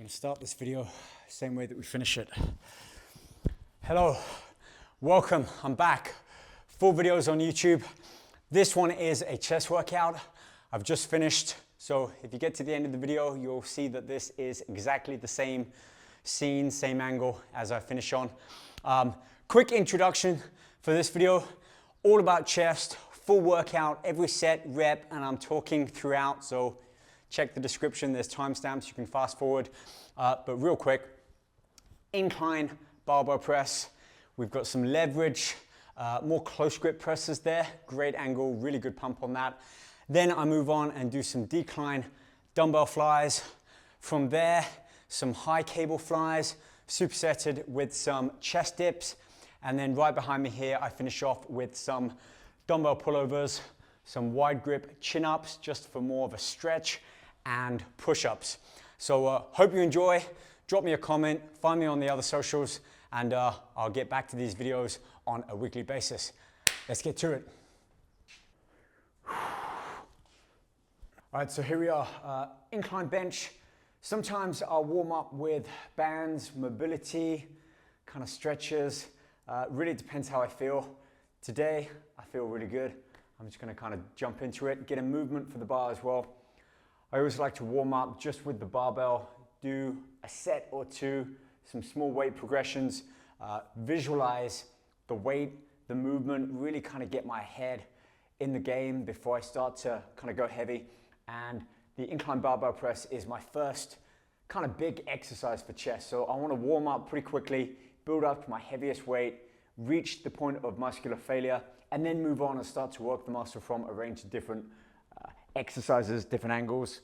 going to start this video same way that we finish it. Hello, welcome, I'm back. Full videos on YouTube. This one is a chest workout. I've just finished, so if you get to the end of the video, you'll see that this is exactly the same scene, same angle as I finish on. Quick introduction for this video, all about chest, full workout, every set, rep, and I'm talking throughout, so check the description, there's timestamps, you can fast forward. But real quick, incline barbell press. We've got some leverage, more close grip presses there, great angle, really good pump on that. Then I move on and do some decline dumbbell flies. From there, some high cable flies, supersetted with some chest dips. And then right behind me here, I finish off with some dumbbell pullovers, some wide grip chin ups, just for more of a stretch, and push-ups. So hope you enjoy. Drop me a comment, find me on the other socials, and I'll get back to these videos on a weekly basis. Let's get to it. All right, so here we are, incline bench. Sometimes I'll warm up with bands, mobility, kind of stretches. Really depends how I feel. Today, I feel really good. I'm just gonna kind of jump into it, get a movement for the bar as well. I always like to warm up just with the barbell, do a set or two, some small weight progressions, visualize the weight, the movement, really kind of get my head in the game before I start to kind of go heavy. And the incline barbell press is my first kind of big exercise for chest. So I want to warm up pretty quickly, build up to my heaviest weight, reach the point of muscular failure, and then move on and start to work the muscle from a range of different exercises, different angles.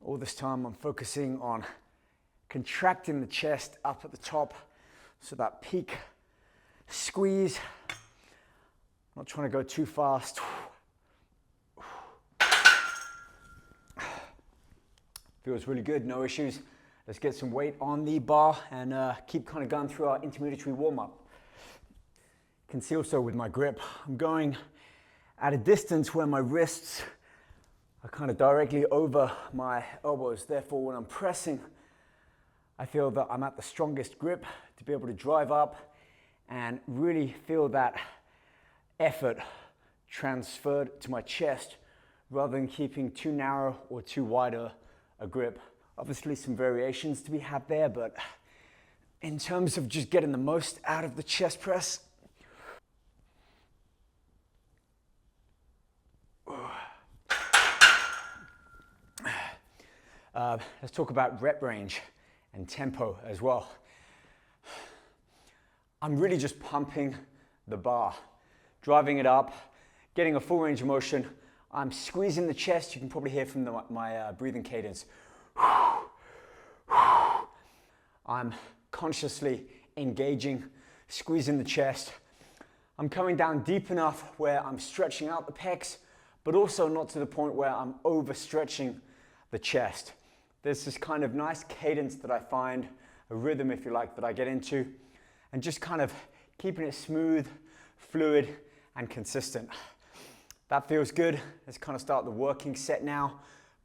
All this time I'm focusing on contracting the chest up at the top, so that peak squeeze. I'm not trying to go too fast. Feels really good, no issues. Let's get some weight on the bar and keep kind of going through our intermediary warm-up. You can see also with my grip, I'm going at a distance where my wrists are kind of directly over my elbows. Therefore, when I'm pressing, I feel that I'm at the strongest grip to be able to drive up and really feel that effort transferred to my chest rather than keeping too narrow or too wide a grip. Obviously some variations to be had there, but in terms of just getting the most out of the chest press, let's talk about rep range and tempo as well. I'm really just pumping the bar, driving it up, getting a full range of motion. I'm squeezing the chest. You can probably hear from my breathing cadence. I'm consciously engaging, squeezing the chest. I'm coming down deep enough where I'm stretching out the pecs, but also not to the point where I'm overstretching the chest. There's this kind of nice cadence that I find, a rhythm if you like, that I get into, and just kind of keeping it smooth, fluid, and consistent. That feels good. Let's kind of start the working set now.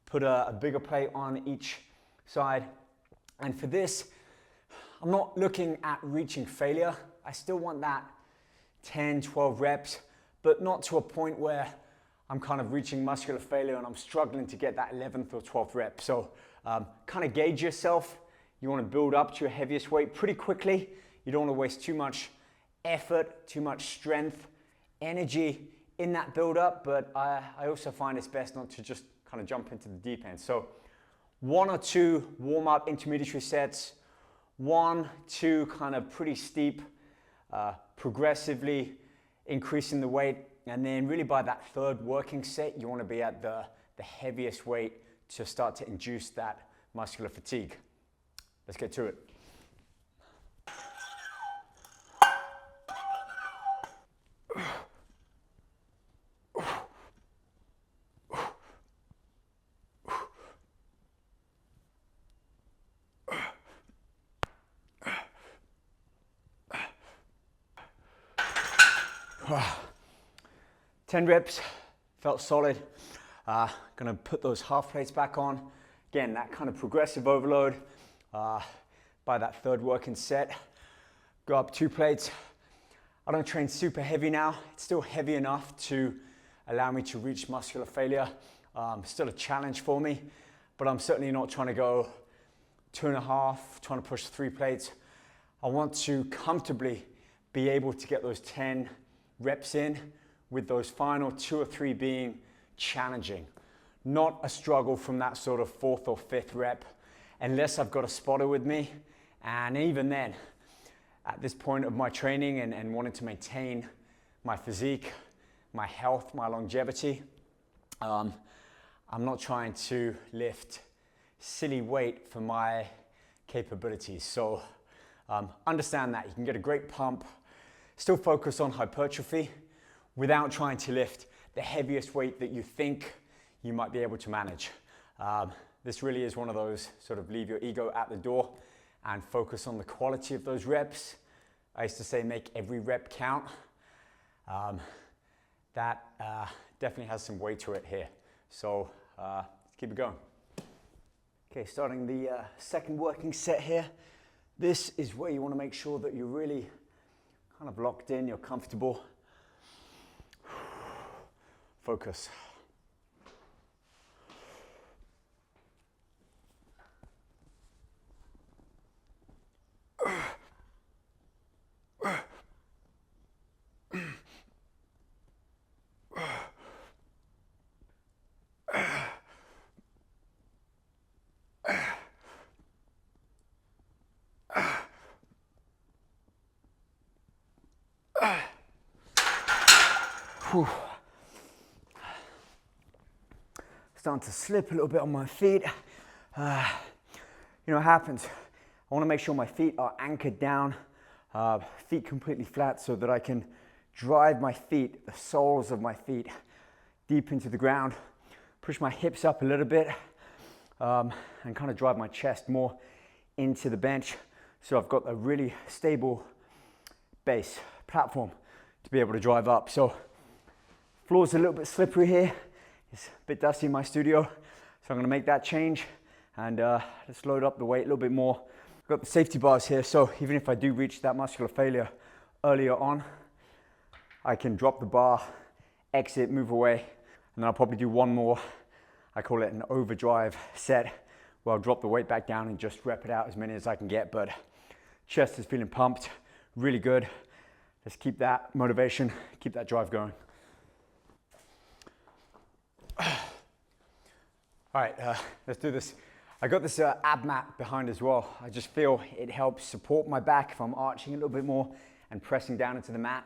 Put a bigger plate on each side. And for this, I'm not looking at reaching failure. I still want that 10, 12 reps, but not to a point where I'm kind of reaching muscular failure and I'm struggling to get that 11th or 12th rep. So kind of gauge yourself. You want to build up to your heaviest weight pretty quickly. You don't want to waste too much effort, too much strength, energy in that build up, but I also find it's best not to just kind of jump into the deep end. So 1 or 2 warm-up intermediary sets, 1, 2 kind of pretty steep, progressively increasing the weight, and then really by that 3rd working set, you want to be at the heaviest weight to start to induce that muscular fatigue. Let's get to it. Wow. 10 reps, felt solid. Gonna put those half plates back on. Again, that kind of progressive overload. by that third working set. Go up 2 plates. I don't train super heavy now. It's still heavy enough to allow me to reach muscular failure. Still a challenge for me, but I'm certainly not trying to go 2.5, trying to push 3 plates. I want to comfortably be able to get those 10 reps in, with those final 2 or 3 being challenging. Not a struggle from that sort of 4th or 5th rep, unless I've got a spotter with me. And even then, at this point of my training and wanting to maintain my physique, my health, my longevity, I'm not trying to lift silly weight for my capabilities. So understand that you can get a great pump, still focus on hypertrophy without trying to lift the heaviest weight that you think you might be able to manage. This really is one of those sort of leave your ego at the door and focus on the quality of those reps. I used to say make every rep count. That definitely has some weight to it here. So let's keep it going. Okay, starting the second working set here. This is where you want to make sure that you're really kind of locked in, you're comfortable. Focus. Whew. Starting to slip a little bit on my feet. You know what happens? I want to make sure my feet are anchored down, feet completely flat, so that I can drive my feet, the soles of my feet, deep into the ground, push my hips up a little bit, and kind of drive my chest more into the bench, so I've got a really stable base platform to be able to drive up. So floor's a little bit slippery here. It's a bit dusty in my studio, so I'm going to make that change and let's load up the weight a little bit more. I've got the safety bars here, so even if I do reach that muscular failure earlier on, I can drop the bar, exit, move away, and then I'll probably do one more. I call it an overdrive set, where I'll drop the weight back down and just rep it out as many as I can get. But chest is feeling pumped, really good. Let's keep that motivation, keep that drive going. All right, let's do this. I got this ab mat behind as well. I just feel it helps support my back if I'm arching a little bit more and pressing down into the mat.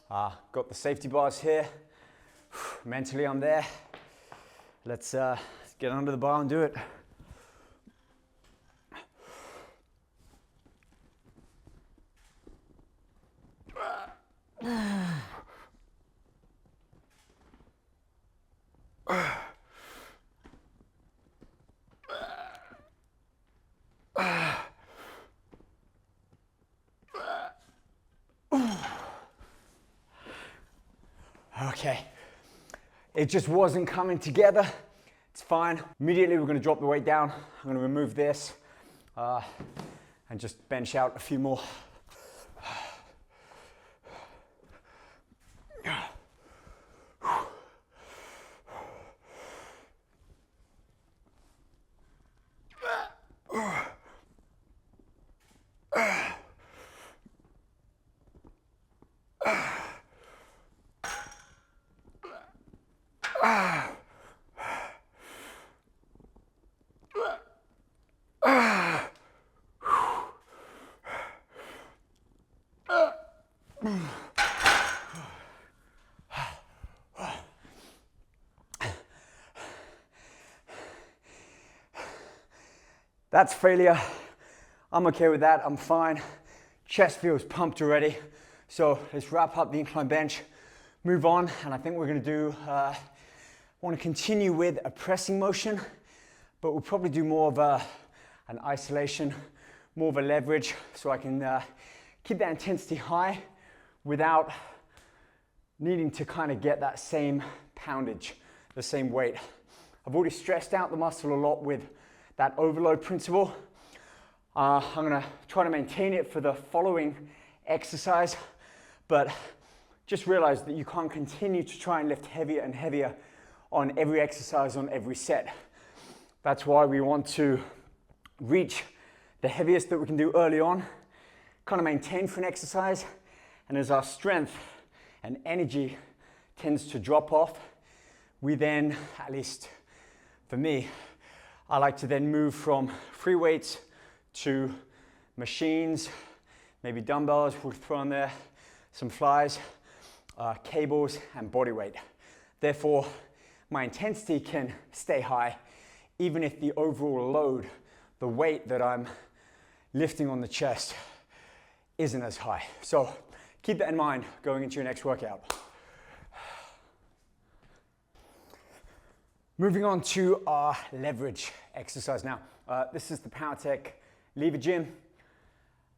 Got the safety bars here. Mentally I'm there. Let's get under the bar and do it. Okay, it just wasn't coming together. It's fine. Immediately we're gonna drop the weight down. I'm gonna remove this and just bench out a few more. That's failure. I'm okay with that, I'm fine. Chest feels pumped already. So let's wrap up the incline bench, move on, and I think we're gonna do, I wanna continue with a pressing motion, but we'll probably do more of an isolation, more of a leverage, so I can keep that intensity high without needing to kind of get that same poundage, the same weight. I've already stressed out the muscle a lot with that overload principle. I'm gonna try to maintain it for the following exercise, but just realize that you can't continue to try and lift heavier and heavier on every exercise, on every set. That's why we want to reach the heaviest that we can do early on, kind of maintain for an exercise, and as our strength and energy tends to drop off, we then, at least for me, I like to then move from free weights to machines, maybe dumbbells, we'll throw in there, some flies, cables, and body weight. Therefore, my intensity can stay high, even if the overall load, the weight that I'm lifting on the chest, isn't as high. So keep that in mind going into your next workout. Moving on to our leverage exercise now. This is the PowerTech Lever Gym.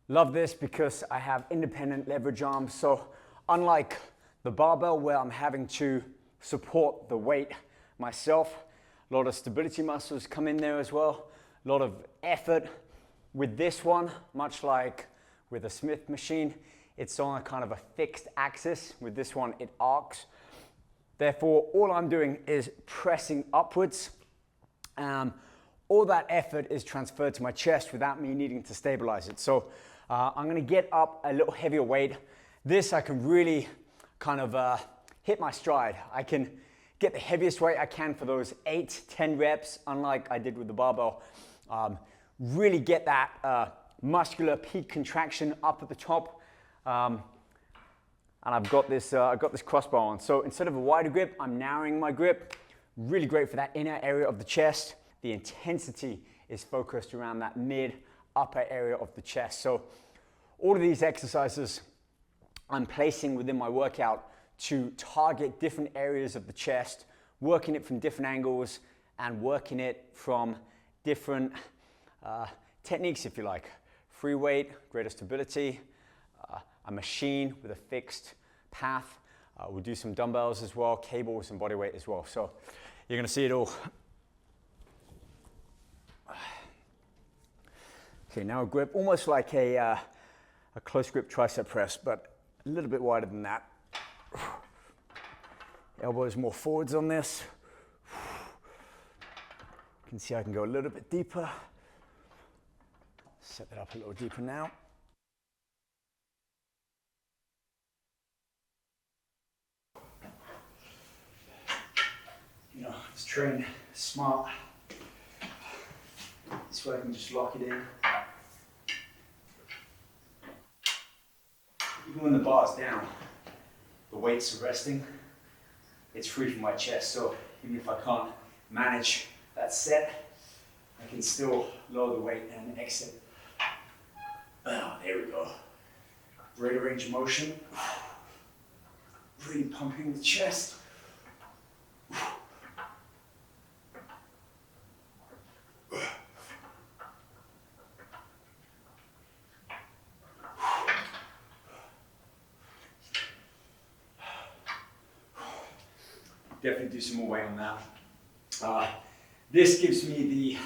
Love this because I have independent leverage arms. So unlike the barbell where I'm having to support the weight myself, a lot of stability muscles come in there as well, a lot of effort. With this one, much like with a Smith machine, it's on a kind of a fixed axis. With this one, it arcs. Therefore, all I'm doing is pressing upwards. All that effort is transferred to my chest without me needing to stabilize it. So I'm gonna get up a little heavier weight. This I can really kind of hit my stride. I can get the heaviest weight I can for those 8-10 reps, unlike I did with the barbell. Really get that muscular peak contraction up at the top. And I've got this crossbar on. So instead of a wider grip, I'm narrowing my grip. Really great for that inner area of the chest. The intensity is focused around that mid-upper area of the chest. So all of these exercises I'm placing within my workout to target different areas of the chest, working it from different angles and working it from different techniques, if you like. Free weight, greater stability, a machine with a fixed path. We'll do some dumbbells as well, cables and body weight as well. So you're gonna see it all. Okay, now a grip, almost like a close grip tricep press, but a little bit wider than that. Elbows more forwards on this. You can see I can go a little bit deeper. Set that up a little deeper now. You know, just train smart. This way I can just lock it in. Even when the bar's down, the weights are resting, it's free from my chest. So even if I can't manage that set, I can still lower the weight and exit. Oh, there we go. Greater range of motion. Really pumping the chest. Definitely do some more weight on that. This gives me the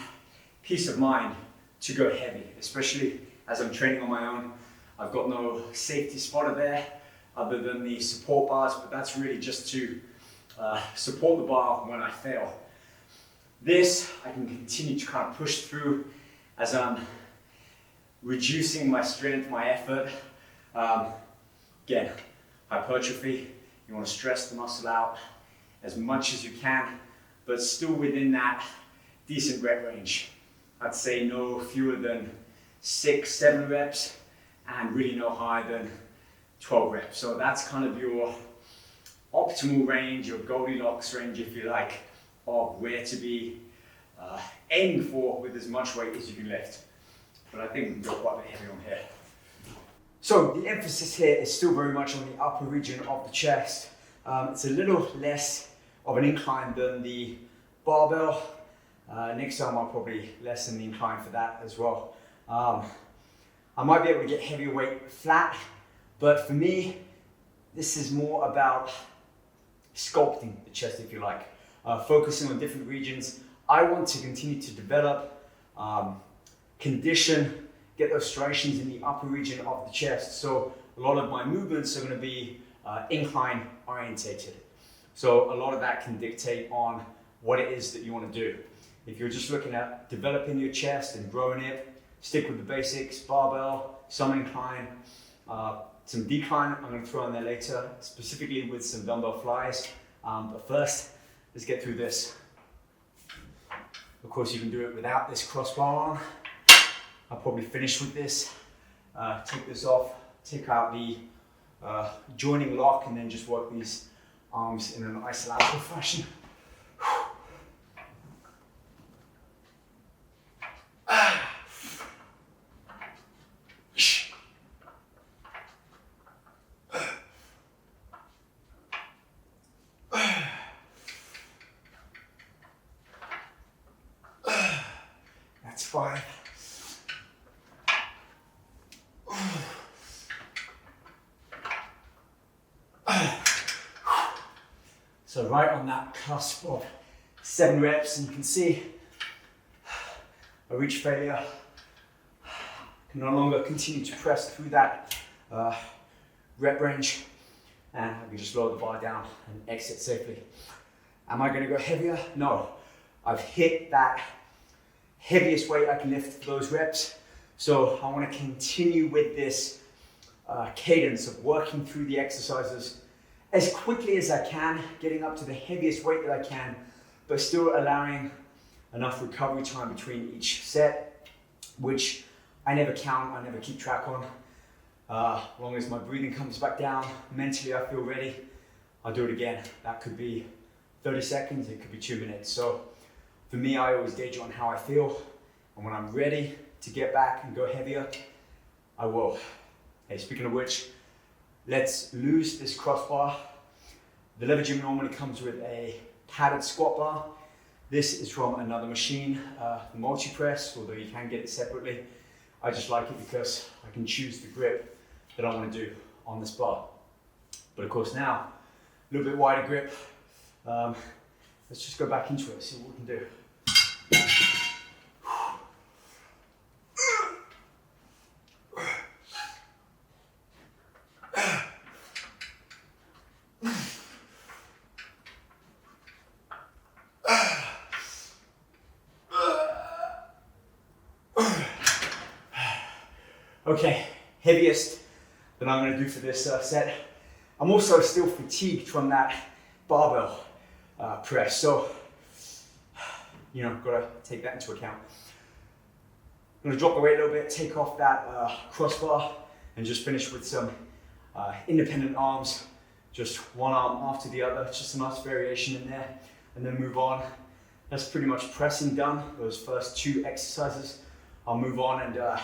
peace of mind to go heavy, especially as I'm training on my own. I've got no safety spotter there other than the support bars, but that's really just to support the bar when I fail. This, I can continue to kind of push through as I'm reducing my strength, my effort. Again, hypertrophy, you want to stress the muscle out as much as you can, but still within that decent rep range. I'd say no fewer than 6-7 reps and really no higher than 12 reps. So that's kind of your optimal range, your Goldilocks range, if you like, of where to be aiming for with as much weight as you can lift. But I think we can go quite a bit heavy on here. So the emphasis here is still very much on the upper region of the chest. It's a little less of an incline than the barbell. Next time I'll probably lessen the incline for that as well. I might be able to get heavier weight flat, but for me, this is more about sculpting the chest, if you like, focusing on different regions. I want to continue to develop, condition get those striations in the upper region of the chest. So a lot of my movements are going to be incline orientated. So a lot of that can dictate on what it is that you want to do. If you're just looking at developing your chest and growing it, stick with the basics, barbell, some incline, some decline I'm going to throw in there later, specifically with some dumbbell flies. But first, let's get through this. Of course, you can do it without this crossbar on. I'll probably finish with this. Take this off, take out the joining lock, and then just work these arms in an isolateral fashion. That's 5. So right on that cusp of 7 reps, and you can see I reach failure. Can no longer continue to press through that rep range, and I can just lower the bar down and exit safely. Am I going to go heavier? No. I've hit that heaviest weight I can lift for those reps. So I want to continue with this cadence of working through the exercises as quickly as I can, getting up to the heaviest weight that I can, but still allowing enough recovery time between each set, which I never count, I never keep track on. As long as my breathing comes back down, mentally I feel ready, I'll do it again. That could be 30 seconds, it could be 2 minutes. So for me, I always gauge on how I feel, and when I'm ready to get back and go heavier, I will. Hey, speaking of which, let's lose this crossbar. The Lever Gym normally comes with a padded squat bar. This is from another machine, the multi-press, although you can get it separately. I just like it because I can choose the grip that I want to do on this bar. But of course now, a little bit wider grip. Let's just go back into it, see what we can do. Okay, heaviest that I'm going to do for this set. I'm also still fatigued from that barbell press, so got to take that into account. I'm going to drop the weight a little bit, take off that crossbar, and just finish with some independent arms, just one arm after the other, just a nice variation in there, and then move on. That's pretty much pressing done, those first 2 exercises. I'll move on and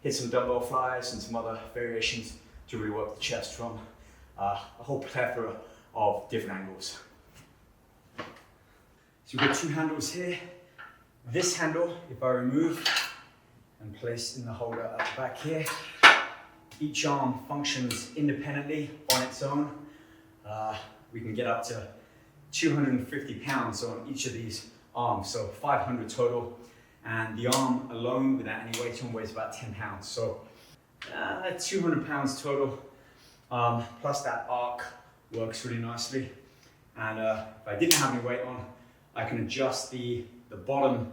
hit some dumbbell flies and some other variations to rework the chest from a whole plethora of different angles. So we've got 2 handles here. This handle, if I remove and place in the holder at the back here, each arm functions independently on its own. We can get up to 250 pounds on each of these arms, so 500 total. And the arm alone, without any weight on, weighs about 10 pounds. So 200 pounds total, plus that arc works really nicely. And if I didn't have any weight on, I can adjust the bottom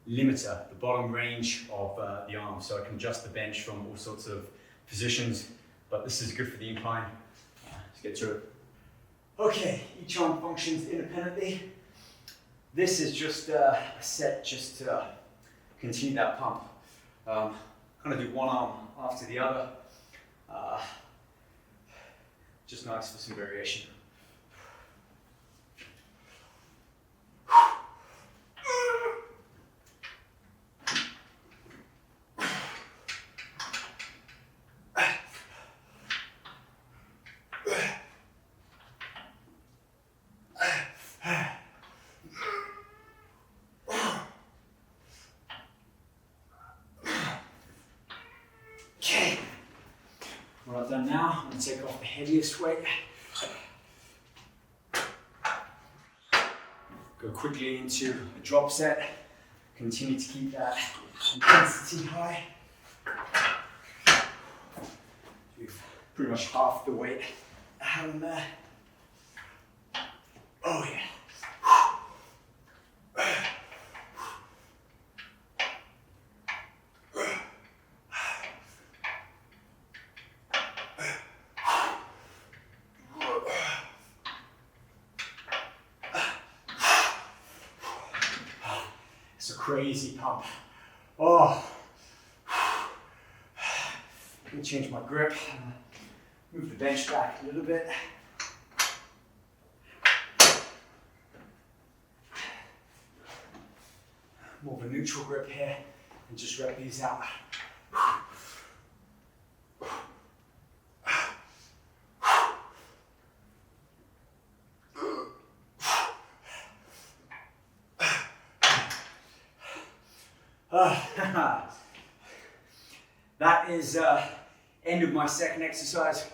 limiter, the bottom range of the arm. So I can adjust the bench from all sorts of positions, but this is good for the incline. Let's get to it. Okay, each arm functions independently. This is just a set just to continue that pump. Kind of do one arm after the other. Just nice for some variation. What I've done now, I'm going to take off the heaviest weight. Go quickly into a drop set. Continue to keep that intensity high. We've pretty much half the weight out of there. Oh yeah. It's a crazy pump. Oh. Let me change my grip. Move the bench back a little bit. More of a neutral grip here, and just rep these out. That is end of my second exercise.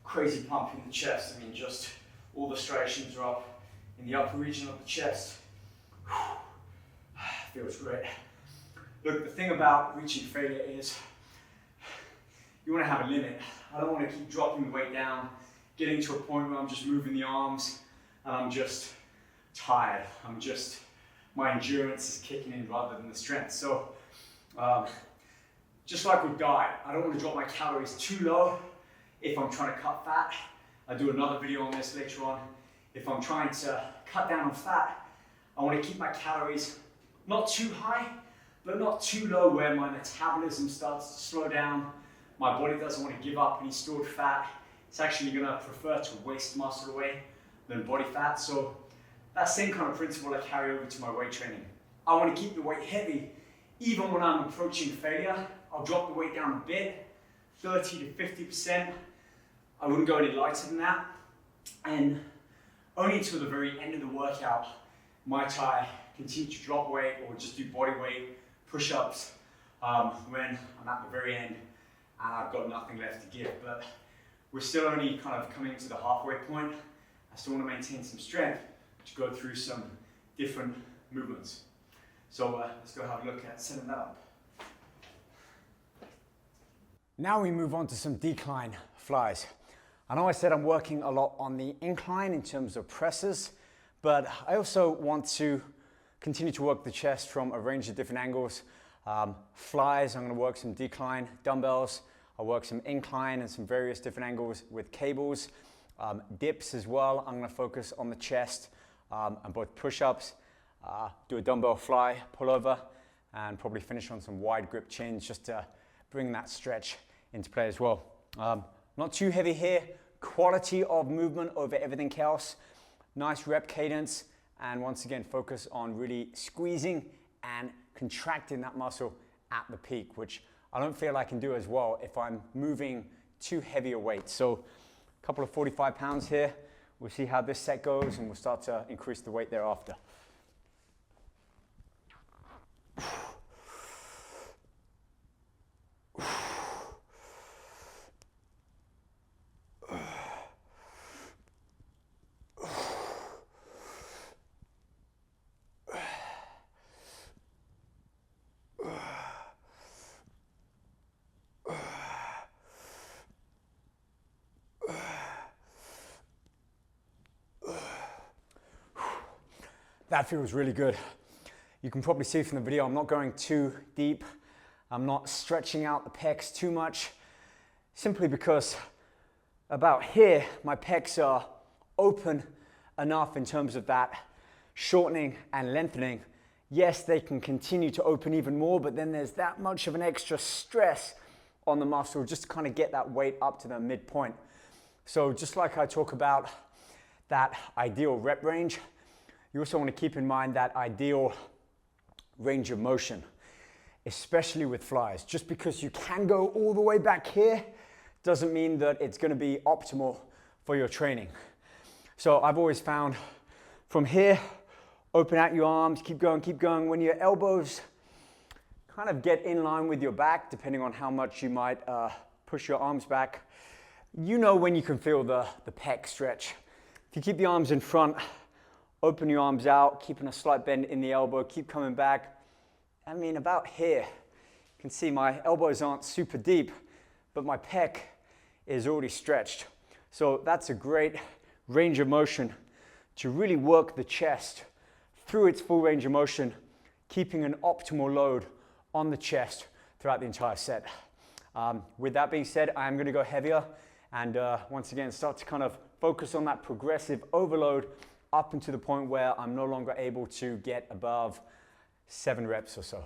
Crazy pump in the chest. I mean, just all the striations are up in the upper region of the chest. Feels great. Look, the thing about reaching failure is you want to have a limit. I don't want to keep dropping the weight down, getting to a point where I'm just moving the arms and I'm just tired. My endurance is kicking in rather than the strength. So just like with diet, I don't want to drop my calories too low if I'm trying to cut fat. I'll do another video on this later on. If I'm trying to cut down on fat, I want to keep my calories not too high, but not too low where my metabolism starts to slow down. My body doesn't want to give up any stored fat. It's actually going to prefer to waste muscle away than body fat. So that same kind of principle I carry over to my weight training. I want to keep the weight heavy. Even when I'm approaching failure, I'll drop the weight down a bit, 30 to 50%. I wouldn't go any lighter than that. And only until the very end of the workout might I continue to drop weight or just do body weight push-ups when I'm at the very end and I've got nothing left to give. But we're still only kind of coming to the halfway point. I still want to maintain some strength to go through some different movements. So let's go have a look at setting that up. Now we move on to some decline flies. I know I said I'm working a lot on the incline in terms of presses, but I also want to continue to work the chest from a range of different angles. Flies, I'm going to work some decline. Dumbbells, I'll work some incline and some various different angles with cables. Dips as well, I'm going to focus on the chest and both push-ups. Do a dumbbell fly, pullover, and probably finish on some wide grip chins just to bring that stretch into play as well. Not too heavy here, quality of movement over everything else, nice rep cadence, and once again focus on really squeezing and contracting that muscle at the peak, which I don't feel I can do as well if I'm moving too heavy a weight. So a couple of 45 pounds here, we'll see how this set goes and we'll start to increase the weight thereafter. That feels really good. You can probably see from the video, I'm not going too deep. I'm not stretching out the pecs too much, simply because about here, my pecs are open enough in terms of that shortening and lengthening. Yes, they can continue to open even more, but then there's that much of an extra stress on the muscle just to kind of get that weight up to the midpoint. So just like I talk about that ideal rep range, you also want to keep in mind that ideal range of motion, especially with flies. Just because you can go all the way back here doesn't mean that it's going to be optimal for your training. So I've always found from here, open out your arms, keep going, keep going. When your elbows kind of get in line with your back, depending on how much you might push your arms back, you know when you can feel the pec stretch. If you keep the arms in front, open your arms out, keeping a slight bend in the elbow, keep coming back. I mean, about here. You can see my elbows aren't super deep, but my pec is already stretched. So that's a great range of motion to really work the chest through its full range of motion, keeping an optimal load on the chest throughout the entire set. With that being said, I'm going to go heavier and once again start to kind of focus on that progressive overload up into the point where I'm no longer able to get above 7 reps or so.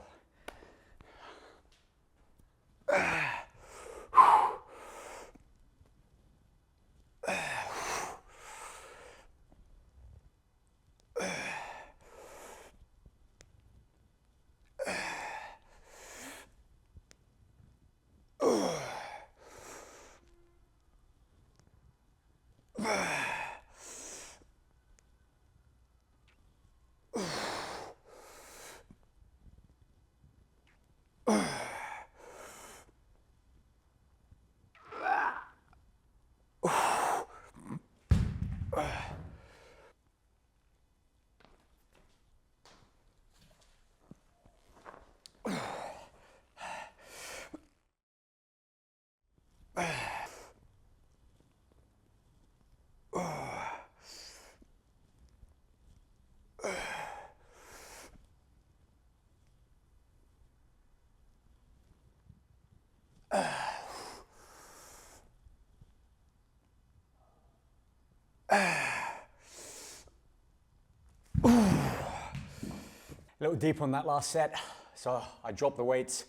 A little deep on that last set, so I dropped the weights.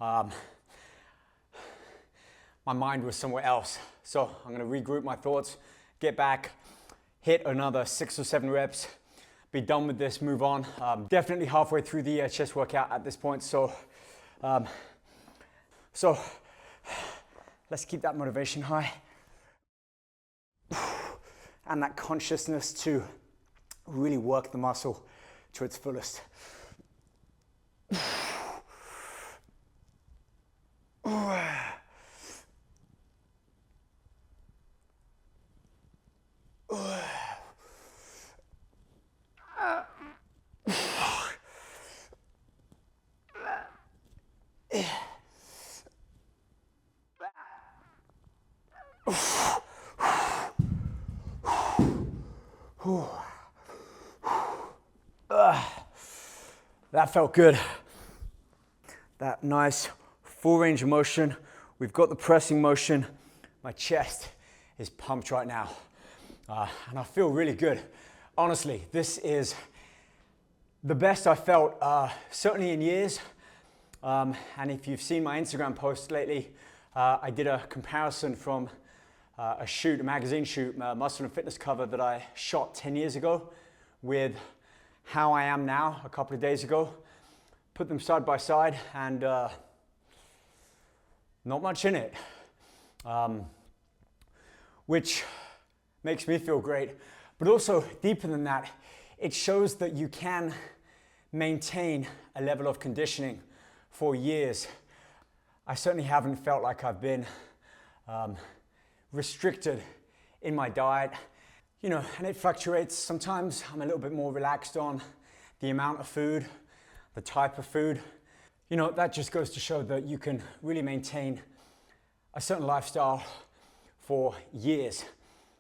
My mind was somewhere else, so I'm going to regroup my thoughts, get back, hit another 6 or 7 reps, be done with this, move on. Definitely halfway through the chest workout at this point, so let's keep that motivation high and that consciousness to really work the muscle to its fullest. That felt good. That nice full range of motion. We've got the pressing motion. My chest is pumped right now. And I feel really good. Honestly, this is the best I felt certainly in years. And if you've seen my Instagram posts lately, I did a comparison from a magazine shoot, Muscle and Fitness cover that I shot 10 years ago with how I am now a couple of days ago. Put them side by side and not much in it, which makes me feel great. But also deeper than that, it shows that you can maintain a level of conditioning for years. I certainly haven't felt like I've been restricted in my diet, you know, and it fluctuates. Sometimes I'm a little bit more relaxed on the amount of food, the type of food. You know, that just goes to show that you can really maintain a certain lifestyle for years,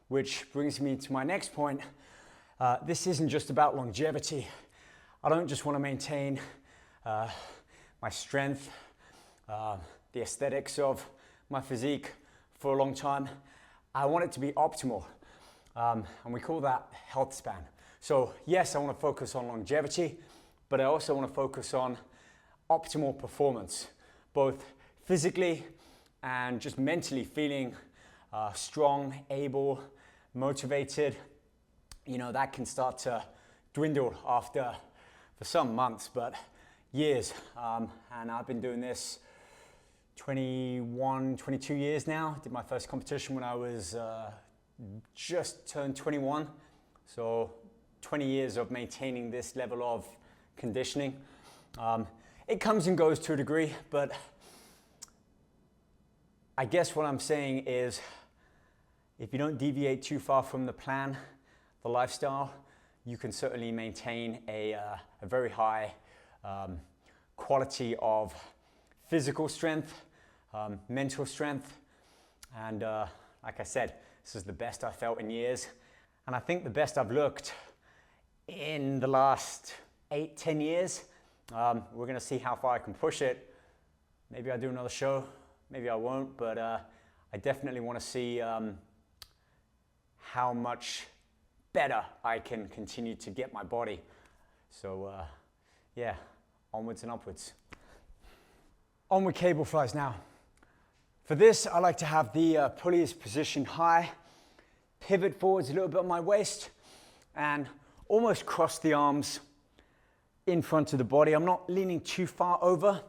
which brings me to my next point. This isn't just about longevity. I don't just want to maintain my strength, the aesthetics of my physique for a long time. I want it to be optimal, and we call that health span. So yes, I want to focus on longevity, but I also want to focus on optimal performance, both physically and just mentally feeling strong, able, motivated. You know, that can start to dwindle after, for some months, but years. And I've been doing this 21, 22 years now. Did my first competition when I was just turned 21. So 20 years of maintaining this level of conditioning. It comes and goes to a degree, but I guess what I'm saying is if you don't deviate too far from the plan, the lifestyle, you can certainly maintain a very high quality of physical strength, mental strength, and like I said, this is the best I've felt in years, and I think the best I've looked in the last 8-10 years. We're gonna see how far I can push it. Maybe I'll do another show, maybe I won't, but I definitely want to see how much better I can continue to get my body. So yeah, onwards and upwards. On with cable flies now. For this, I like to have the pulleys positioned high, pivot forwards a little bit on my waist, and almost cross the arms in front of the body. I'm not leaning too far over.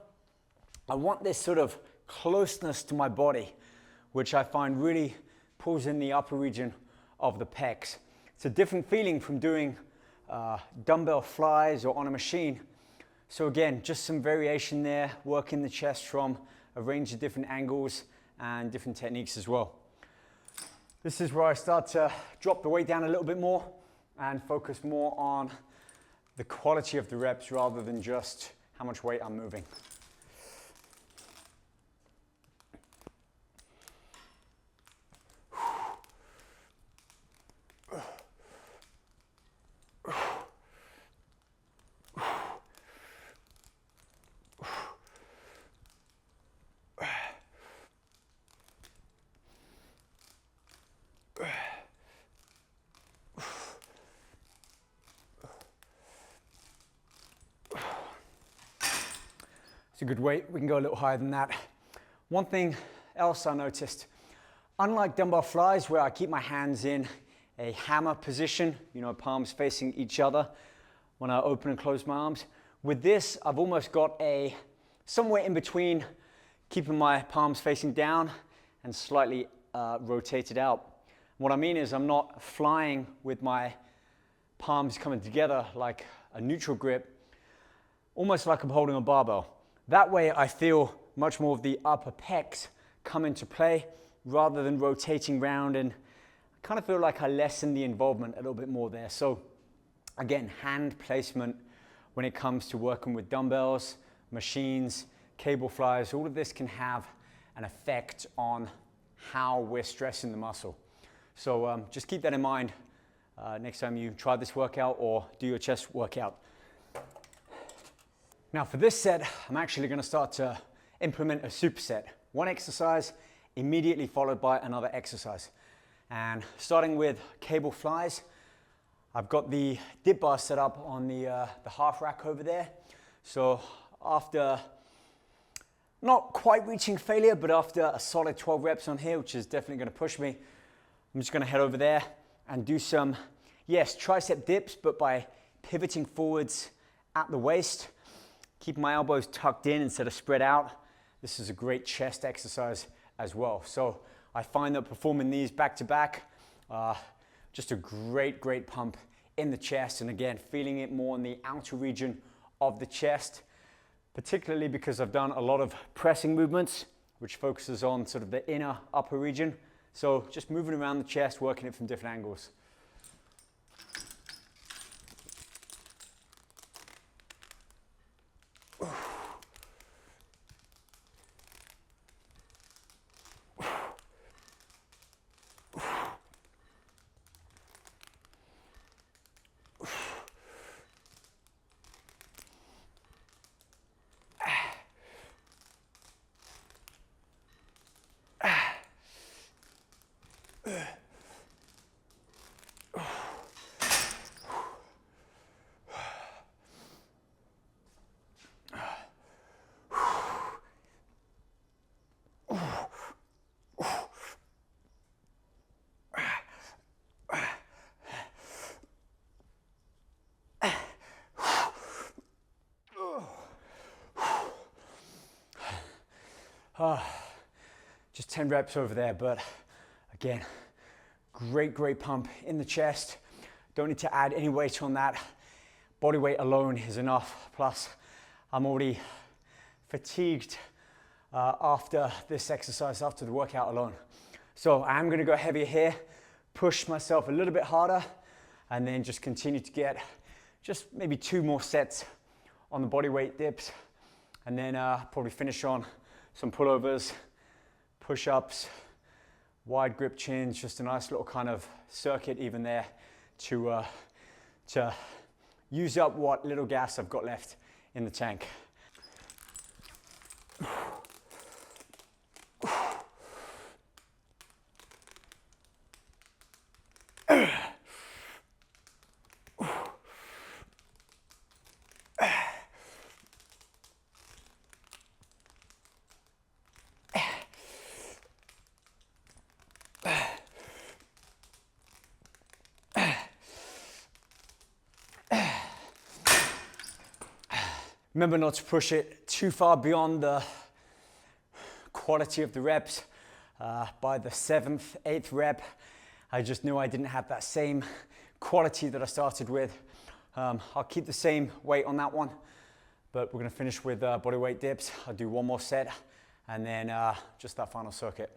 I want this sort of closeness to my body, which I find really pulls in the upper region of the pecs. It's a different feeling from doing dumbbell flies or on a machine. So again, just some variation there, working the chest from a range of different angles and different techniques as well. This is where I start to drop the weight down a little bit more and focus more on the quality of the reps rather than just how much weight I'm moving. It's a good weight. We can go a little higher than that. One thing else I noticed, unlike dumbbell flies where I keep my hands in a hammer position, you know, palms facing each other when I open and close my arms, with this I've almost got a somewhere in between, keeping my palms facing down and slightly rotated out. What I mean is I'm not flying with my palms coming together like a neutral grip, almost like I'm holding a barbell. That way I feel much more of the upper pecs come into play rather than rotating round, and I kind of feel like I lessen the involvement a little bit more there. So again, hand placement when it comes to working with dumbbells, machines, cable flies, all of this can have an effect on how we're stressing the muscle. So just keep that in mind next time you try this workout or do your chest workout. Now for this set, I'm actually going to start to implement a superset. One exercise immediately followed by another exercise. And starting with cable flies, I've got the dip bar set up on the half rack over there. So after not quite reaching failure, but after a solid 12 reps on here, which is definitely going to push me, I'm just going to head over there and do some, yes, tricep dips, but by pivoting forwards at the waist. Keep my elbows tucked in instead of spread out. This is a great chest exercise as well. So I find that performing these back to back, just a great pump in the chest. And again, feeling it more in the outer region of the chest, particularly because I've done a lot of pressing movements, which focuses on sort of the inner upper region. So just moving around the chest, working it from different angles. Just 10 reps over there, but again, great pump in the chest. Don't need to add any weight on that. Body weight alone is enough. Plus, I'm already fatigued after this exercise, after the workout alone. So I'm gonna go heavier here, push myself a little bit harder, and then just continue to get just maybe 2 more sets on the body weight dips and then probably finish on some pullovers, push-ups, wide grip chins, just a nice little kind of circuit even there to use up what little gas I've got left in the tank. Remember not to push it too far beyond the quality of the reps. By the 7th, 8th rep, I just knew I didn't have that same quality that I started with. I'll keep the same weight on that one, but we're gonna finish with body weight dips. I'll do one more set and then just that final circuit.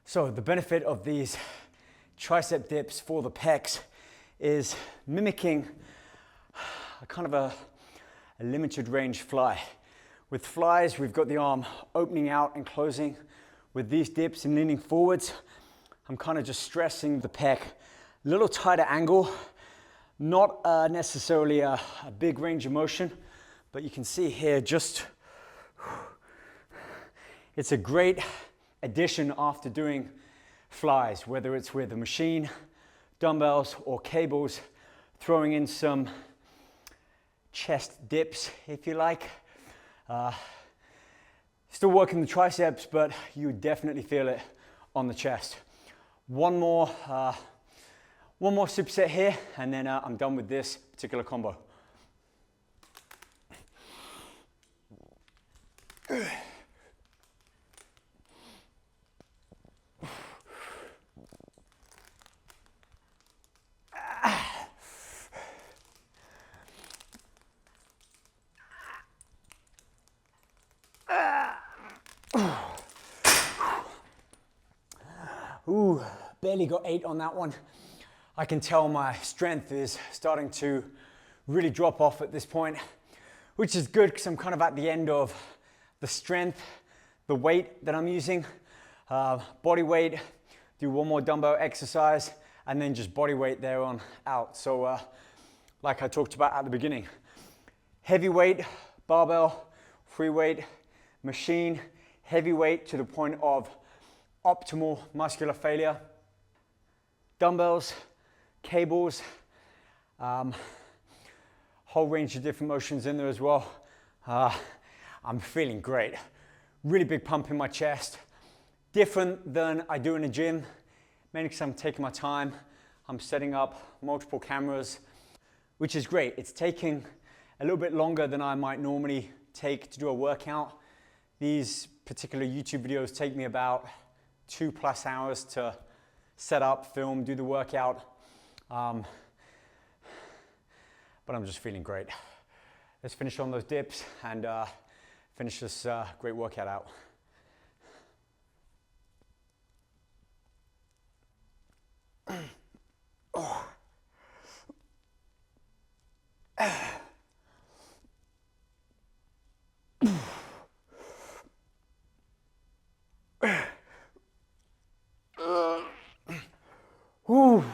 So the benefit of these tricep dips for the pecs is mimicking a kind of a limited range fly. With flies, we've got the arm opening out and closing. With these dips and leaning forwards, I'm kind of just stressing the pec. A little tighter angle, not necessarily a big range of motion, but you can see here just, it's a great addition after doing flies, whether it's with a machine, dumbbells, or cables, throwing in some chest dips, if you like. Still working the triceps, but you definitely feel it on the chest. One more superset here, and then I'm done with this particular combo. Ooh, barely got 8 on that one. I can tell my strength is starting to really drop off at this point, which is good because I'm kind of at the end of the strength, the weight that I'm using. Body weight, do one more dumbbell exercise, and then just body weight there on out. So like I talked about at the beginning, heavy weight, barbell, free weight, machine, heavy weight to the point of optimal muscular failure, dumbbells, cables, whole range of different motions in there as well. I'm feeling great. Really big pump in my chest. Different than I do in a gym, mainly because I'm taking my time. I'm setting up multiple cameras, which is great. It's taking a little bit longer than I might normally take to do a workout. These particular YouTube videos take me about 2+ hours to set up, film, do the workout. But I'm just feeling great. Let's finish on those dips and finish this great workout out. Ooh.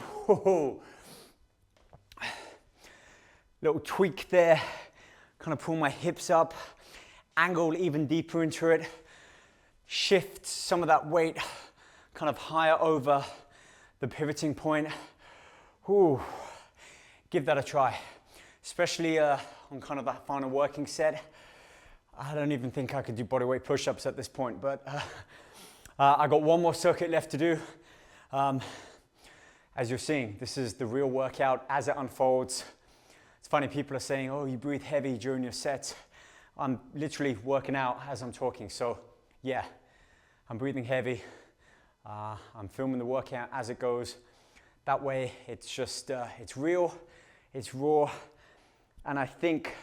Little tweak there, kind of pull my hips up, angle even deeper into it, shift some of that weight kind of higher over the pivoting point. Ooh. Give that a try, especially on kind of that final working set. I don't even think I could do bodyweight push-ups at this point, but I got one more circuit left to do. As you're seeing, this is the real workout as it unfolds. It's funny, people are saying, oh, you breathe heavy during your sets. I'm literally working out as I'm talking. So yeah, I'm breathing heavy. I'm filming the workout as it goes. That way it's just, it's real, it's raw, and I think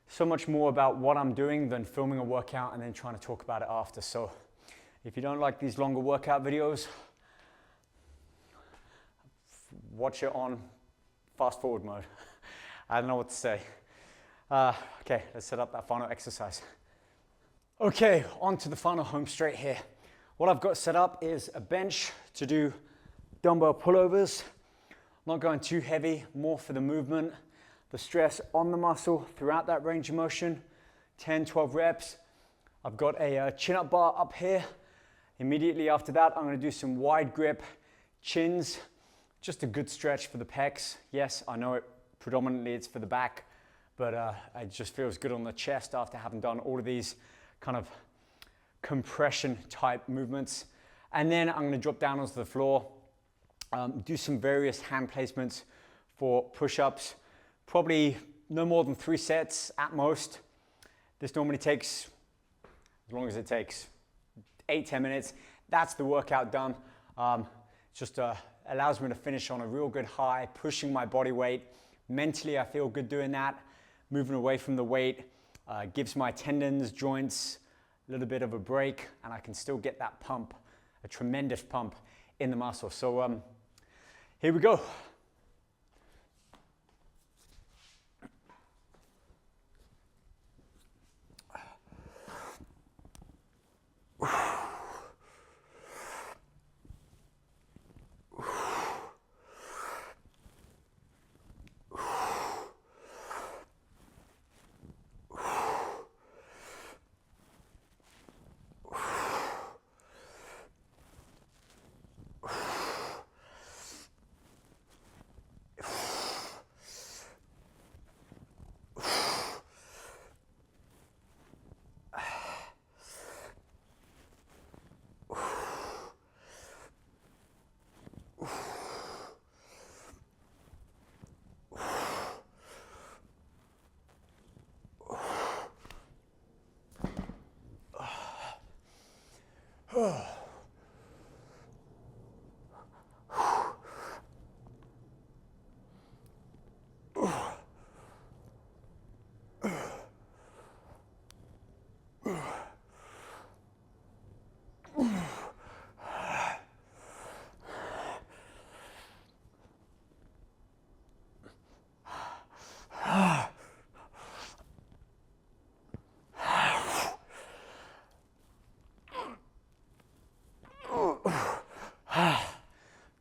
so much more about what I'm doing than filming a workout and then trying to talk about it after. So if you don't like these longer workout videos, watch it on fast forward mode. I don't know what to say. Okay, let's set up that final exercise. Okay, on to the final home straight here. What I've got set up is a bench to do dumbbell pullovers. Not going too heavy, more for the movement, the stress on the muscle throughout that range of motion. 10, 12 reps. I've got a chin-up bar up here. Immediately after that, I'm gonna do some wide grip chins. Just a good stretch for the pecs. Yes, I know it predominantly it's for the back, but it just feels good on the chest after having done all of these kind of compression type movements. And then I'm gonna drop down onto the floor, do some various hand placements for push-ups, probably no more than 3 sets at most. This normally takes, as long as it takes, 8-10 minutes. That's the workout done. Just allows me to finish on a real good high, pushing my body weight. Mentally, I feel good doing that. Moving away from the weight gives my tendons, joints a little bit of a break, and I can still get that pump, a tremendous pump in the muscle. So here we go.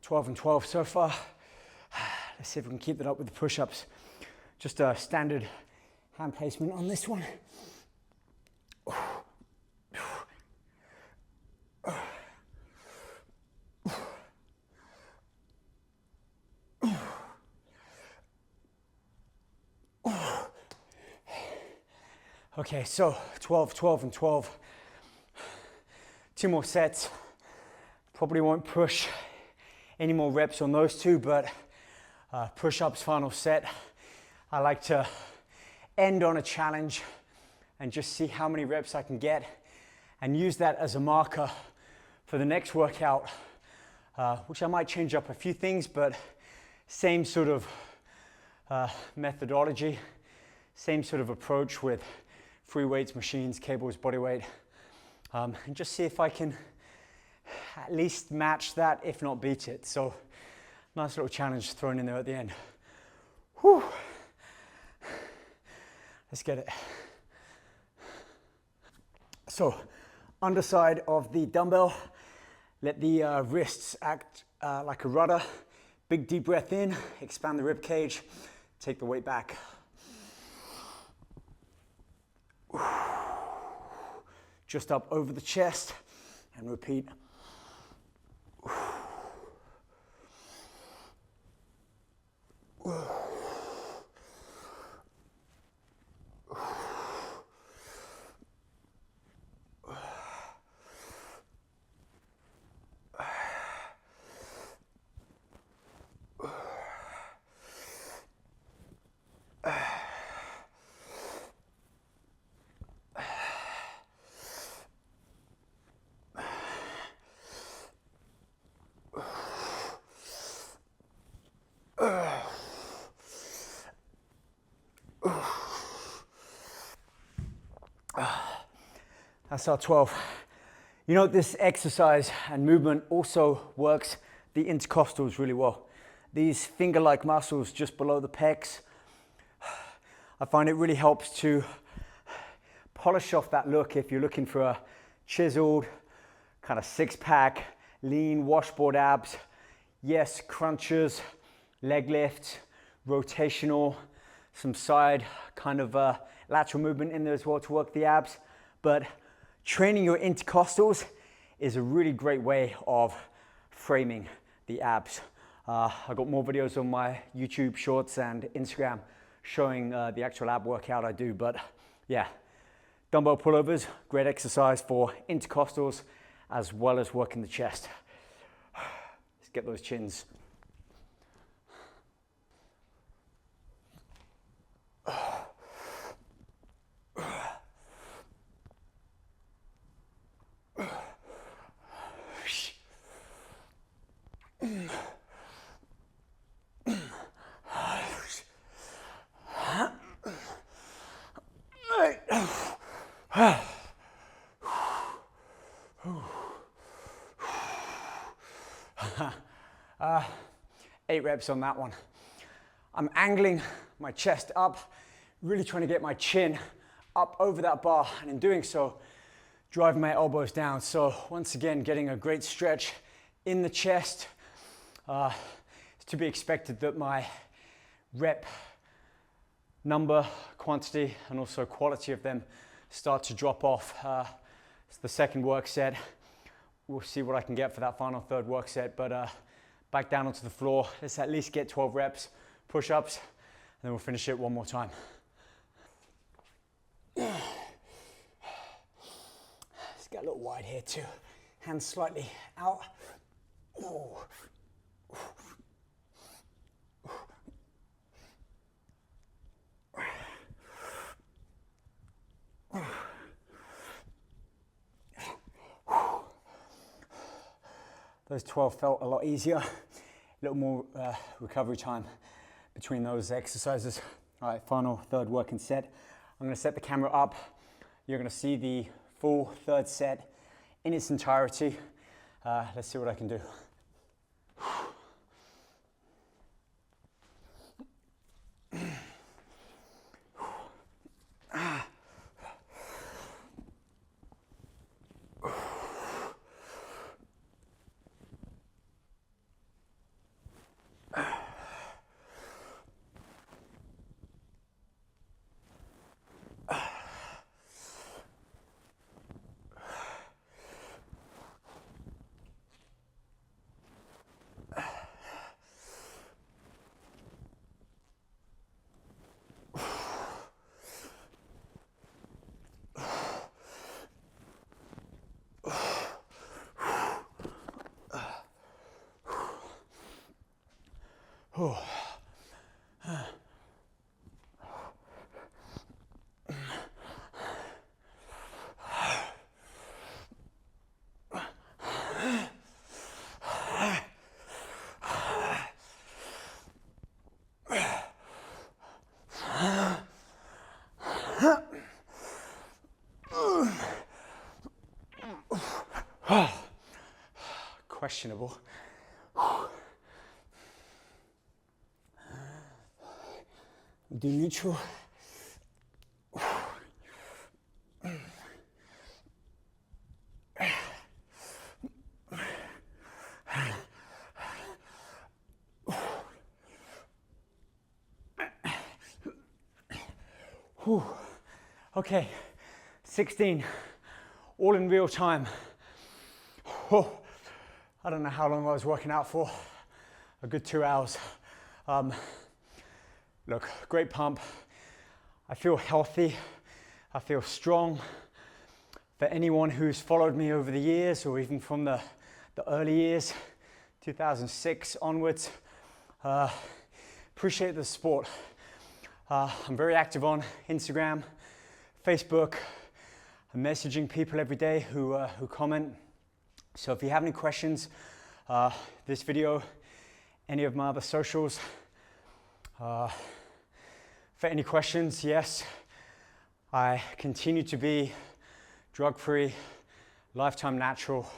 Twelve and 12 so far. Let's see if we can keep that up with the push-ups. Just a standard hand placement on this one. Okay, so 12, 12, and 12. 2 more sets. Probably won't push any more reps on those 2, but push-ups, final set. I like to end on a challenge and just see how many reps I can get and use that as a marker for the next workout, which I might change up a few things, but same sort of methodology, same sort of approach with free weights, machines, cables, body weight, and just see if I can at least match that, if not beat it. So nice little challenge thrown in there at the end. Whew. Let's get it. So underside of the dumbbell, let the wrists act like a rudder. Big deep breath in, expand the rib cage, take the weight back. Just up over the chest and repeat. That's our 12. You know, this exercise and movement also works the intercostals really well. These finger-like muscles just below the pecs, I find it really helps to polish off that look if you're looking for a chiseled, kind of six-pack, lean washboard abs. Yes, crunches, leg lifts, rotational, some side kind of lateral movement in there as well to work the abs. But training your intercostals is a really great way of framing the abs. I've got more videos on my YouTube shorts and Instagram showing the actual ab workout I do, but yeah, dumbbell pullovers, great exercise for intercostals as well as working the chest. Let's get those chins. Eight reps on that one. I'm angling my chest up, really trying to get my chin up over that bar, and in doing so, driving my elbows down. So once again, getting a great stretch in the chest. It's to be expected that my rep number, quantity, and also quality of them start to drop off. It's the second work set. We'll see what I can get for that final third work set, but back down onto the floor. Let's at least get 12 reps, push-ups, and then we'll finish it one more time. Let's get a little wide here too. Hands slightly out. Oh. Those 12 felt a lot easier, a little more recovery time between those exercises. All right, final third working set. I'm gonna set the camera up. You're gonna see the full third set in its entirety. Let's see what I can do. Oh. Questionable. Do neutral. Okay, 16, all in real time. I don't know how long I was working out for, a good 2 hours. Look, great pump. I feel healthy. I feel strong. For anyone who's followed me over the years, or even from the early years, 2006 onwards, appreciate the support. I'm very active on Instagram, Facebook. I'm messaging people every day who comment. So if you have any questions, this video, any of my other socials, for any questions, yes, I continue to be drug-free, lifetime natural.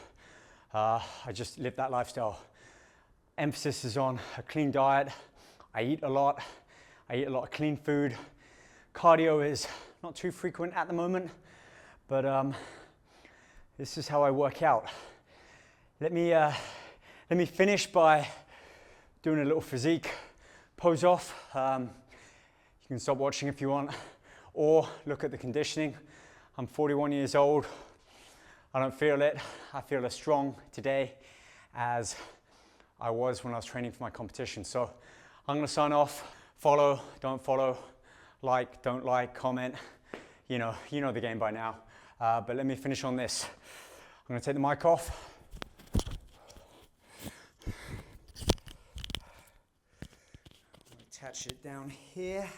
I just live that lifestyle. Emphasis is on a clean diet. I eat a lot. I eat a lot of clean food. Cardio is not too frequent at the moment, but this is how I work out. Let me finish by doing a little physique pose off. You can stop watching if you want, or look at the conditioning. I'm 41 years old. I don't feel it. I feel as strong today as I was when I was training for my competition. So I'm gonna sign off. Follow, don't follow, like, don't like, comment. You know the game by now. But let me finish on this. I'm gonna take the mic off. Attach it down here.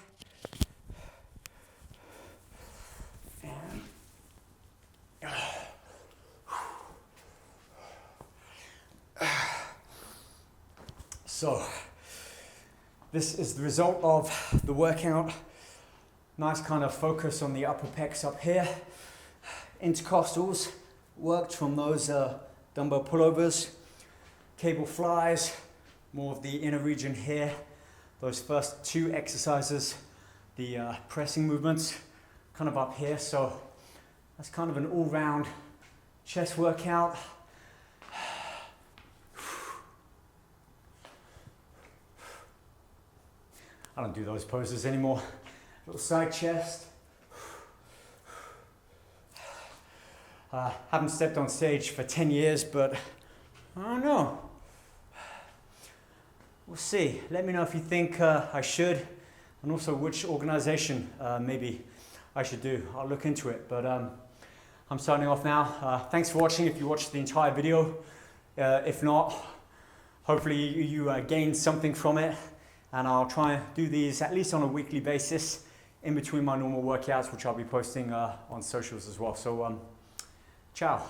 And so this is the result of the workout. Nice kind of focus on the upper pecs up here. Intercostals worked from those dumbbell pullovers. Cable flies, more of the inner region here. Those first two exercises, the pressing movements, kind of up here. So that's kind of an all-round chest workout. I don't do those poses anymore. Little side chest. Haven't stepped on stage for 10 years, but I don't know. We'll see. Let me know if you think I should, and also which organization maybe I should do. I'll look into it, but I'm signing off now. Thanks for watching if you watched the entire video. If not, hopefully you gained something from it. And I'll try and do these at least on a weekly basis in between my normal workouts, which I'll be posting on socials as well. So, ciao.